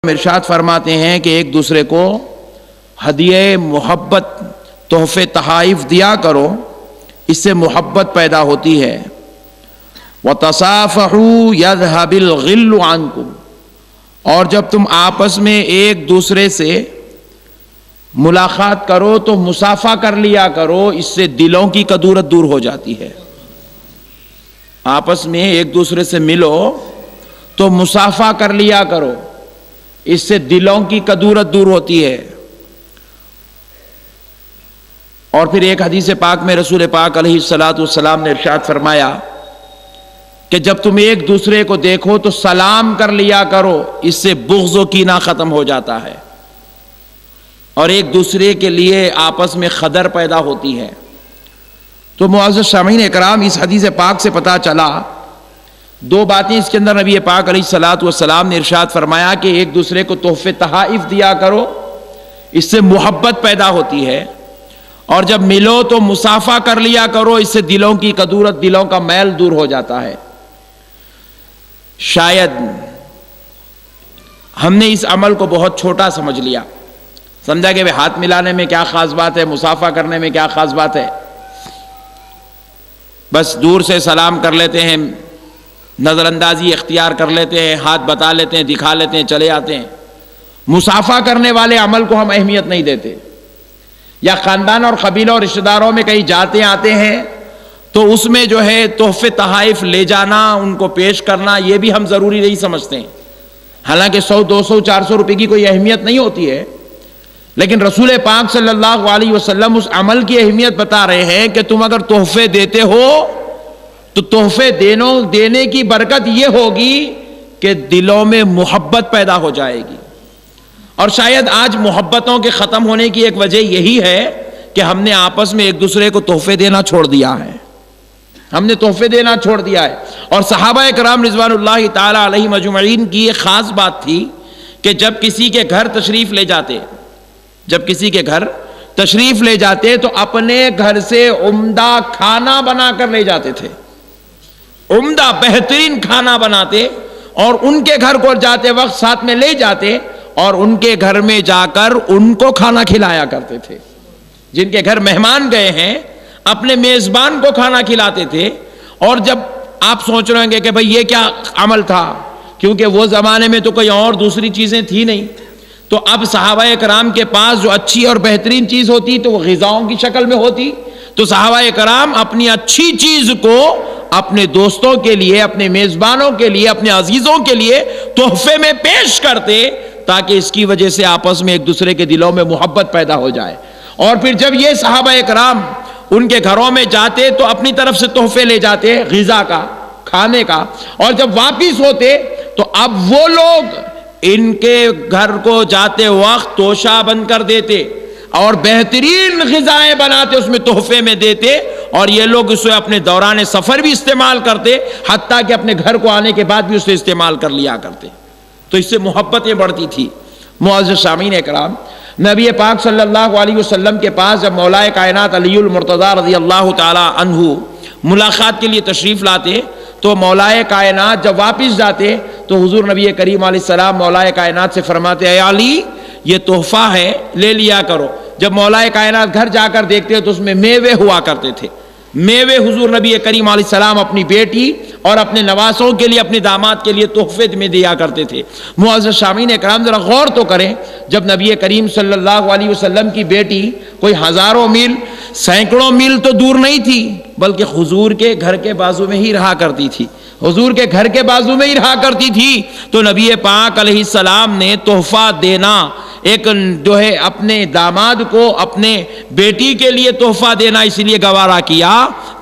ارشاد فرماتے ہیں کہ ایک دوسرے کو ہدیے محبت تحفے تحائف دیا کرو، اس سے محبت پیدا ہوتی ہے۔ وَتَصَافَحُوا يَذْهَبِ الْغِلُّ عَنْكُمْ، اور جب تم آپس میں ایک دوسرے سے ملاقات کرو تو مصافحہ کر لیا کرو، اس سے دلوں کی کدورت دور ہو جاتی ہے۔ آپس میں ایک دوسرے سے ملو تو مصافحہ کر لیا کرو، اس سے دلوں کی کدورت دور ہوتی ہے۔ اور پھر ایک حدیث پاک میں رسول پاک علیہ الصلوۃ نے ارشاد فرمایا کہ جب تم ایک دوسرے کو دیکھو تو سلام کر لیا کرو، اس سے بغض و کینہ ختم ہو جاتا ہے اور ایک دوسرے کے لیے آپس میں قدر پیدا ہوتی ہے۔ تو معزز سامعین اکرام، اس حدیث پاک سے پتہ چلا دو باتیں اس کے اندر نبی پاک علیہ الصلوۃ نے ارشاد فرمایا کہ ایک دوسرے کو تحفے تحائف دیا کرو، اس سے محبت پیدا ہوتی ہے، اور جب ملو تو مصافحہ کر لیا کرو، اس سے دلوں کی کدورت، دلوں کا میل دور ہو جاتا ہے۔ شاید ہم نے اس عمل کو بہت چھوٹا سمجھ لیا، سمجھا کہ ہاتھ ملانے میں کیا خاص بات ہے، مصافحہ کرنے میں کیا خاص بات ہے، بس دور سے سلام کر لیتے ہیں، نظر اندازی اختیار کر لیتے ہیں، ہاتھ بتا لیتے ہیں، دکھا لیتے ہیں، چلے آتے ہیں۔ مصافحہ کرنے والے عمل کو ہم اہمیت نہیں دیتے، یا خاندان اور قبیلوں اور رشتہ داروں میں کہیں جاتے آتے ہیں تو اس میں جو ہے تحفے تحائف لے جانا، ان کو پیش کرنا، یہ بھی ہم ضروری نہیں سمجھتے ہیں۔ حالانکہ 100 200 400 روپے کی کوئی اہمیت نہیں ہوتی ہے، لیکن رسول پاک صلی اللہ علیہ وسلم اس عمل کی اہمیت بتا رہے ہیں کہ تم اگر تحفے دیتے ہو تو تحفے دینے کی برکت یہ ہوگی کہ دلوں میں محبت پیدا ہو جائے گی۔ اور شاید آج محبتوں کے ختم ہونے کی ایک وجہ یہی ہے کہ ہم نے آپس میں ایک دوسرے کو تحفے دینا چھوڑ دیا ہے، ہم نے تحفے دینا چھوڑ دیا ہے۔ اور صحابہ کرام رضوان اللہ تعالی علیہم اجمعین کی ایک خاص بات تھی کہ جب کسی کے گھر تشریف لے جاتے تو اپنے گھر سے عمدہ کھانا بنا کر لے جاتے تھے، عمدہ بہترین کھانا بناتے، اور ان کے گھر کو جاتے وقت ساتھ میں لے جاتے اور ان کے گھر میں جا کر ان کو کھانا کھلایا کرتے تھے۔ جن کے گھر مہمان گئے ہیں اپنے میزبان کو کھانا کھلاتے تھے۔ اور جب آپ سوچ رہے ہیں کہ بھئی یہ کیا عمل تھا، کیونکہ وہ زمانے میں تو کوئی اور دوسری چیزیں تھی نہیں، تو اب صحابہ کرام کے پاس جو اچھی اور بہترین چیز ہوتی تو وہ غذاؤں کی شکل میں ہوتی، تو صحابہ کرام اپنی اچھی چیز کو اپنے دوستوں کے لیے، اپنے میزبانوں کے لیے، اپنے عزیزوں کے لیے تحفے میں پیش کرتے، تاکہ اس کی وجہ سے آپس میں ایک دوسرے کے دلوں میں محبت پیدا ہو جائے۔ اور پھر جب یہ صحابہ کرام ان کے گھروں میں جاتے تو اپنی طرف سے تحفے لے جاتے، غذا کا، کھانے کا، اور جب واپس ہوتے تو اب وہ لوگ ان کے گھر کو جاتے وقت توشہ بند کر دیتے اور بہترین غذائیں بناتے، اس میں تحفے میں دیتے، اور یہ لوگ اسے اپنے دوران سفر بھی استعمال کرتے، حتیٰ کہ اپنے گھر کو آنے کے بعد بھی اسے استعمال کر لیا کرتے۔ تو اس سے محبتیں بڑھتی تھی۔ معزز سامعین اکرام، نبی پاک صلی اللہ علیہ وسلم کے پاس جب مولا کائنات علی المرتضیٰ رضی اللہ تعالی عنہ ملاقات کے لیے تشریف لاتے تو مولا کائنات جب واپس جاتے تو حضور نبی کریم علیہ السلام مولا کائنات سے فرماتے، اے علی یہ تحفہ ہے، لے لیا کرو۔ جب مولا کائنات گھر جا کر دیکھتے تو اس میں میوے ہوا کرتے تھے، میوے حضور نبی کریم علیہ السلام اپنی بیٹی اور اپنے نواسوں کے لیے، اپنے داماد کے لیے تحفے میں دیا کرتے تھے۔ معزز سامعین اکرام، ذرا غور تو کریں، جب نبی کریم صلی اللہ علیہ وسلم کی بیٹی کوئی ہزاروں میل، سینکڑوں میل تو دور نہیں تھی، بلکہ حضور کے گھر کے بازو میں ہی رہا کرتی تھی، حضور کے گھر کے بازو میں ہی رہا کرتی تھی، تو نبی پاک علیہ السلام نے تحفہ دینا، ایک جو ہے اپنے داماد کو اپنے بیٹی کے لیے تحفہ دینا اس لیے گوارا کیا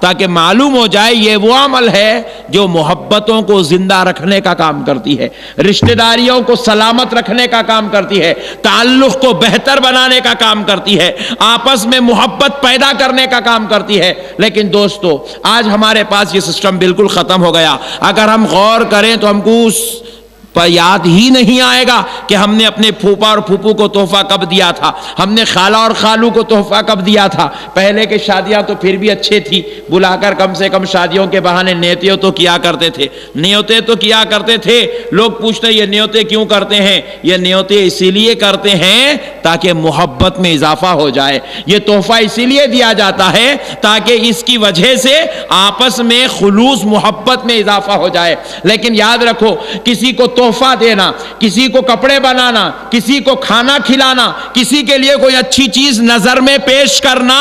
تاکہ معلوم ہو جائے یہ وہ عمل ہے جو محبتوں کو زندہ رکھنے کا کام کرتی ہے، رشتہ داریوں کو سلامت رکھنے کا کام کرتی ہے، تعلق کو بہتر بنانے کا کام کرتی ہے، آپس میں محبت پیدا کرنے کا کام کرتی ہے۔ لیکن دوستو، آج ہمارے پاس یہ سسٹم بالکل ختم ہو گیا۔ اگر ہم غور کریں تو ہم کو اس پر یاد ہی نہیں آئے گا کہ ہم نے اپنے پھوپا اور پھوپھو کو تحفہ کب دیا تھا، ہم نے خالہ اور خالو کو تحفہ کب دیا تھا۔ پہلے کے شادیاں تو پھر بھی اچھے تھی، بلا کر کم سے کم شادیوں کے بہانے نیتیں تو کیا کرتے تھے، نیتیں تو کیا کرتے تھے۔ لوگ پوچھتے ہیں یہ نیتیں کیوں کرتے ہیں؟ یہ نیتیں اسی لیے کرتے ہیں تاکہ محبت میں اضافہ ہو جائے، یہ تحفہ اسی لیے دیا جاتا ہے تاکہ اس کی وجہ سے آپس میں خلوص محبت میں اضافہ ہو جائے۔ لیکن یاد رکھو، کسی کو تحفہ دینا، کسی کو کپڑے بنانا، کسی کو کھانا کھلانا، کسی کے لیے کوئی اچھی چیز نظر میں پیش کرنا،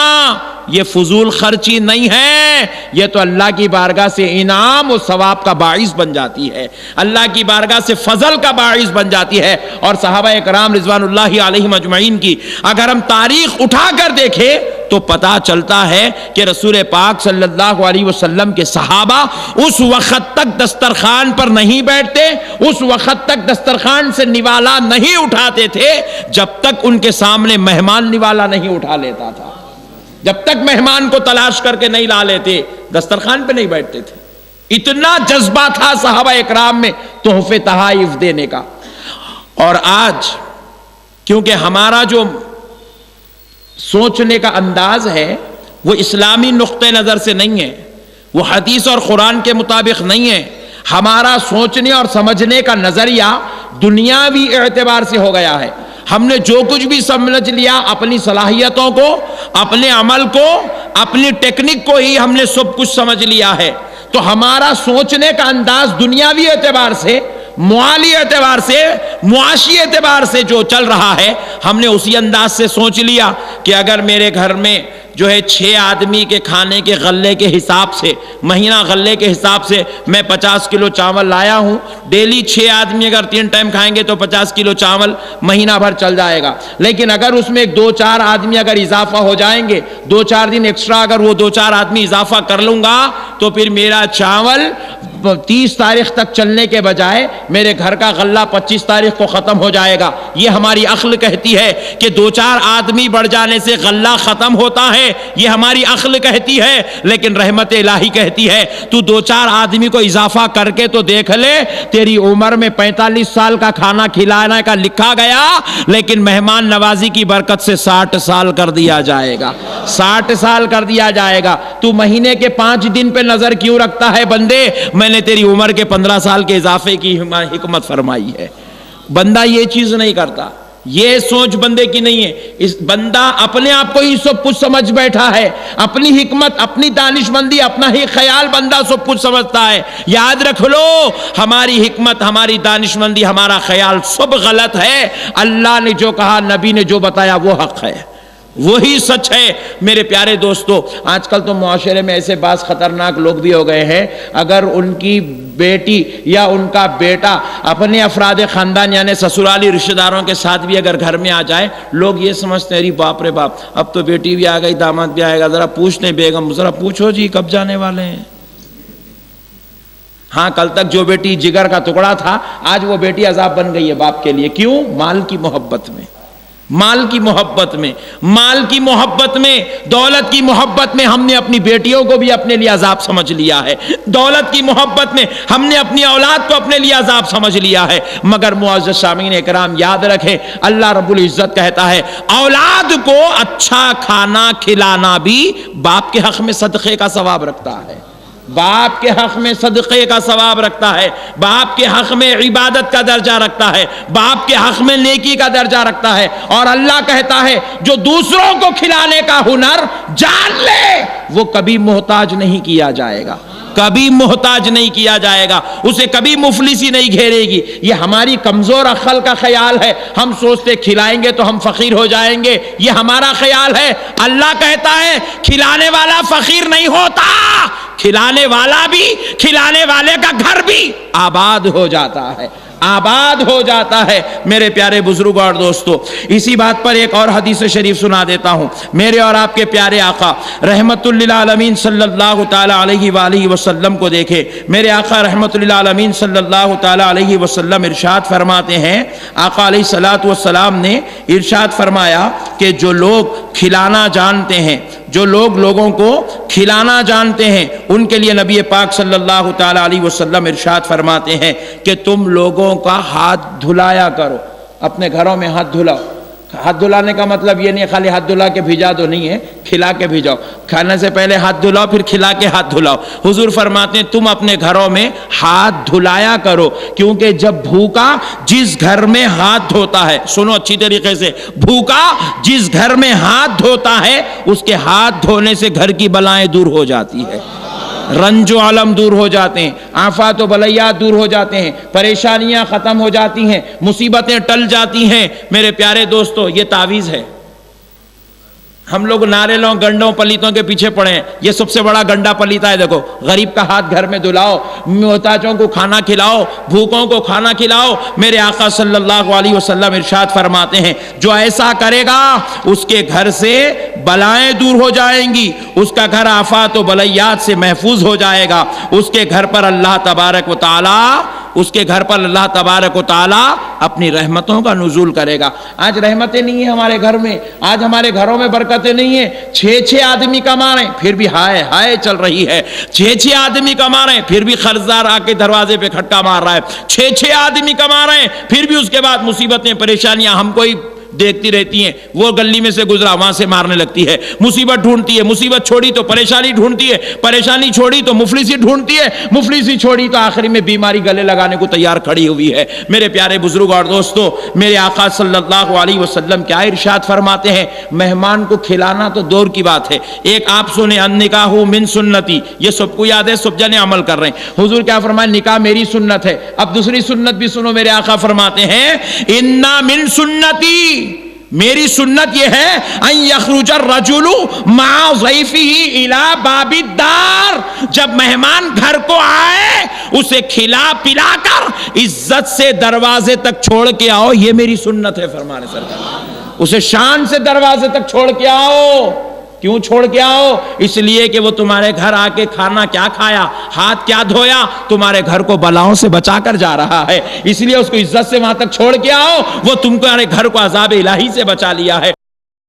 یہ فضول خرچی نہیں ہے، یہ تو اللہ کی بارگاہ سے انعام و ثواب کا باعث بن جاتی ہے، اللہ کی بارگاہ سے فضل کا باعث بن جاتی ہے۔ اور صحابہ کرام رضوان اللہ علیہم اجمعین کی اگر ہم تاریخ اٹھا کر دیکھیں تو پتا چلتا ہے کہ رسول پاک صلی اللہ علیہ وسلم کے صحابہ اس وقت تک دسترخوان پر نہیں بیٹھتے، اس وقت تک دسترخوان سے نوالا نہیں اٹھاتے تھے جب تک ان کے سامنے مہمان نوالا نہیں اٹھا لیتا تھا، جب تک مہمان کو تلاش کر کے نہیں لا لیتے دسترخوان پہ نہیں بیٹھتے تھے۔ اتنا جذبہ تھا صحابہ اکرام میں تحفے تحائف دینے کا۔ اور آج کیونکہ ہمارا جو سوچنے کا انداز ہے وہ اسلامی نقطہ نظر سے نہیں ہے، وہ حدیث اور قرآن کے مطابق نہیں ہے، ہمارا سوچنے اور سمجھنے کا نظریہ دنیاوی اعتبار سے ہو گیا ہے۔ ہم نے جو کچھ بھی سمجھ لیا اپنی صلاحیتوں کو، اپنے عمل کو، اپنی ٹیکنک کو ہی ہم نے سب کچھ سمجھ لیا ہے، تو ہمارا سوچنے کا انداز دنیاوی اعتبار سے، معاشی اعتبار سے، معاشی اعتبار سے جو چل رہا ہے ہم نے اسی انداز سے سوچ لیا کہ اگر میرے گھر میں جو ہے 6 آدمی کے کھانے کے غلے کے حساب سے، مہینہ غلے کے حساب سے میں 50 کلو چاول لایا ہوں، ڈیلی 6 آدمی اگر 3 ٹائم کھائیں گے تو 50 کلو چاول مہینہ بھر چل جائے گا۔ لیکن اگر اس میں 2-4 آدمی اگر اضافہ ہو جائیں گے، 2-4 دن ایکسٹرا اگر وہ 2-4 آدمی اضافہ کر لوں گا تو پھر میرا چاول 30 تاریخ تک چلنے کے بجائے میرے گھر کا غلہ 25 تاریخ کو ختم ہو جائے گا۔ یہ ہماری عقل کہتی ہے کہ 2-4 آدمی بڑھ جانے سے غلہ ختم ہوتا ہے، یہ ہماری عقل کہتی ہے، لیکن رحمت الہی کہتی ہے تو 2-4 آدمی کو اضافہ کر کے تو دیکھ لے، تیری عمر میں 45 سال کا کھانا کھلانے کا لکھا گیا لیکن مہمان نوازی کی برکت سے 60 سال کر دیا جائے گا، 60 سال کر دیا جائے گا۔ تو مہینے کے 5 دن پہ نظر کیوں رکھتا ہے بندے؟ میں نے تیری عمر کے 15 سال کے اضافے کی حکمت فرمائی ہے۔ بندہ یہ چیز نہیں کرتا، یہ سوچ بندے کی نہیں ہے، اس بندہ اپنے آپ کو ہی سب کچھ سمجھ بیٹھا ہے، اپنی حکمت، اپنی دانش مندی، اپنا ہی خیال بندہ سب کچھ سمجھتا ہے۔ یاد رکھ لو، ہماری حکمت، ہماری دانش مندی، ہمارا خیال سب غلط ہے۔ اللہ نے جو کہا، نبی نے جو بتایا وہ حق ہے، وہی سچ ہے۔ میرے پیارے دوستو، آج کل تو معاشرے میں ایسے بعض خطرناک لوگ بھی ہو گئے ہیں، اگر ان کی بیٹی یا ان کا بیٹا اپنے افراد خاندان یعنی سسرالی رشتہ داروں کے ساتھ بھی اگر گھر میں آ جائے، لوگ یہ سمجھتے ہیں ارے باپ رے باپ، اب تو بیٹی بھی آ گئی، داماد بھی آئے گا، ذرا پوچھتے ہیں بیگم، ذرا پوچھو جی کب جانے والے ہیں۔ ہاں، کل تک جو بیٹی جگر کا ٹکڑا تھا آج وہ بیٹی عذاب بن گئی ہے باپ کے لیے۔ کیوں؟ مال کی محبت میں، مال کی محبت میں، مال کی محبت میں، دولت کی محبت میں ہم نے اپنی بیٹیوں کو بھی اپنے لیے عذاب سمجھ لیا ہے، دولت کی محبت میں ہم نے اپنی اولاد کو اپنے لیے عذاب سمجھ لیا ہے۔ مگر معزز سامعین اکرام، یاد رکھیں، اللہ رب العزت کہتا ہے اولاد کو اچھا کھانا کھلانا بھی باپ کے حق میں صدقے کا ثواب رکھتا ہے، باپ کے حق میں صدقے کا ثواب رکھتا ہے، باپ کے حق میں عبادت کا درجہ رکھتا ہے، باپ کے حق میں نیکی کا درجہ رکھتا ہے۔ اور اللہ کہتا ہے جو دوسروں کو کھلانے کا ہنر جان لے وہ کبھی محتاج نہیں کیا جائے گا، کبھی محتاج نہیں کیا جائے گا، اسے کبھی مفلسی نہیں گھیرے گی۔ یہ ہماری کمزور عقل کا خیال ہے، ہم سوچتے کھلائیں گے تو ہم فقیر ہو جائیں گے، یہ ہمارا خیال ہے۔ اللہ کہتا ہے کھلانے والا فقیر نہیں ہوتا، کھلانے والا بھی، کھلانے والے کا گھر بھی آباد ہو جاتا ہے، آباد ہو جاتا ہے۔ میرے پیارے بزرگوں اور دوستو، اسی بات پر ایک اور حدیث شریف سنا دیتا ہوں۔ میرے اور آپ کے پیارے آقا رحمت للعالمین صلی اللہ تعالی علیہ وآلہ وسلم کو دیکھے، میرے آقا رحمت للعالمین صلی اللہ تعالی علیہ وسلم ارشاد فرماتے ہیں، آقا علیہ الصلوۃ والسلام نے ارشاد فرمایا کہ جو لوگ کھلانا جانتے ہیں جو لوگ لوگوں کو کھلانا جانتے ہیں ان کے لیے نبی پاک صلی اللہ تعالی علیہ وسلم ارشاد فرماتے ہیں کہ تم لوگوں کا ہاتھ دھلایا کرو، اپنے گھروں میں ہاتھ دھلاؤ۔ ہاتھ دھلانے کا مطلب یہ نہیں خالی ہاتھ دھلا کے بھیجا دو، نہیں ہے، کھلا کے بھیجاؤ۔ کھانے سے پہلے ہاتھ دھلاؤ، پھر کھلا کے ہاتھ دھلاؤ۔ حضور فرماتے ہیں تم اپنے گھروں میں ہاتھ دھلایا کرو، کیونکہ جب بھوکا جس گھر میں ہاتھ دھوتا ہے، سنو اچھی طریقے سے، بھوکا جس گھر میں ہاتھ دھوتا ہے اس کے ہاتھ دھونے سے گھر کی بلائیں دور ہو جاتی ہے، رنج و علم دور ہو جاتے ہیں، آفات و بلیات دور ہو جاتے ہیں، پریشانیاں ختم ہو جاتی ہیں، مصیبتیں ٹل جاتی ہیں۔ میرے پیارے دوستو، یہ تعویذ ہے۔ ہم لوگ ناریلوں گنڈوں پلیتوں کے پیچھے پڑے ہیں، یہ سب سے بڑا گنڈا پلیتا ہے۔ دیکھو، غریب کا ہاتھ گھر میں دھلاؤ، محتاجوں کو کھانا کھلاؤ، بھوکوں کو کھانا کھلاؤ۔ میرے آقا صلی اللہ علیہ وسلم ارشاد فرماتے ہیں جو ایسا کرے گا اس کے گھر سے بلائیں دور ہو جائیں گی، اس کا گھر آفات و بلیات سے محفوظ ہو جائے گا، اس کے گھر پر اللہ تبارک و تعالی اپنی رحمتوں کا نزول کرے گا۔ آج رحمتیں نہیں ہیں ہمارے گھر میں، آج ہمارے گھروں میں برکتیں نہیں ہیں۔ 6 آدمی کما رہے ہیں پھر بھی ہائے ہائے چل رہی ہے، 6 آدمی کما رہے ہیں پھر بھی قرضدار آ کے دروازے پہ کھٹکا مار رہا ہے، 6 آدمی کما رہے ہیں پھر بھی اس کے بعد مصیبتیں پریشانیاں ہم کو ہی دیکھتی رہتی ہیں۔ وہ گلی میں سے گزرا وہاں سے مارنے لگتی ہے، مصیبت ڈھونڈتی ہے، مصیبت چھوڑی تو پریشانی ڈھونڈتی ہے، پریشانی چھوڑی تو مفلسی ڈھونڈتی ہے، مفلسی چھوڑی تو آخری میں بیماری گلے لگانے کو تیار کھڑی ہوئی ہے۔ میرے پیارے بزرگ اور دوستو، میرے آقا صلی اللہ علیہ وسلم کیا ارشاد فرماتے ہیں؟ مہمان کو کھلانا تو دور کی بات ہے، ایک آپ سنیں النکاح من سنتی، یہ سب کو یاد ہے، سب جنے عمل کر رہے ہیں۔ حضور کیا فرمائے؟ نکاح میری سنت ہے۔ اب دوسری سنت بھی سنو، میرے آقا فرماتے ہیں انا من سنتی، میری سنت یہ ہے ان یخرج الرجل مع ضیفہ الی باب الدار، جب مہمان گھر کو آئے اسے کھلا پلا کر عزت سے دروازے تک چھوڑ کے آؤ، یہ میری سنت ہے فرمانے سرکار، اسے شان سے دروازے تک چھوڑ کے آؤ۔ کیوں چھوڑ کے آؤ؟ اس لیے کہ وہ تمہارے گھر آ کے کھانا کیا کھایا، ہاتھ کیا دھویا، تمہارے گھر کو بلاؤں سے بچا کر جا رہا ہے، اس لیے اس کو عزت سے وہاں تک چھوڑ کے آؤ، وہ تمہارے گھر کو عذاب الہی سے بچا لیا ہے۔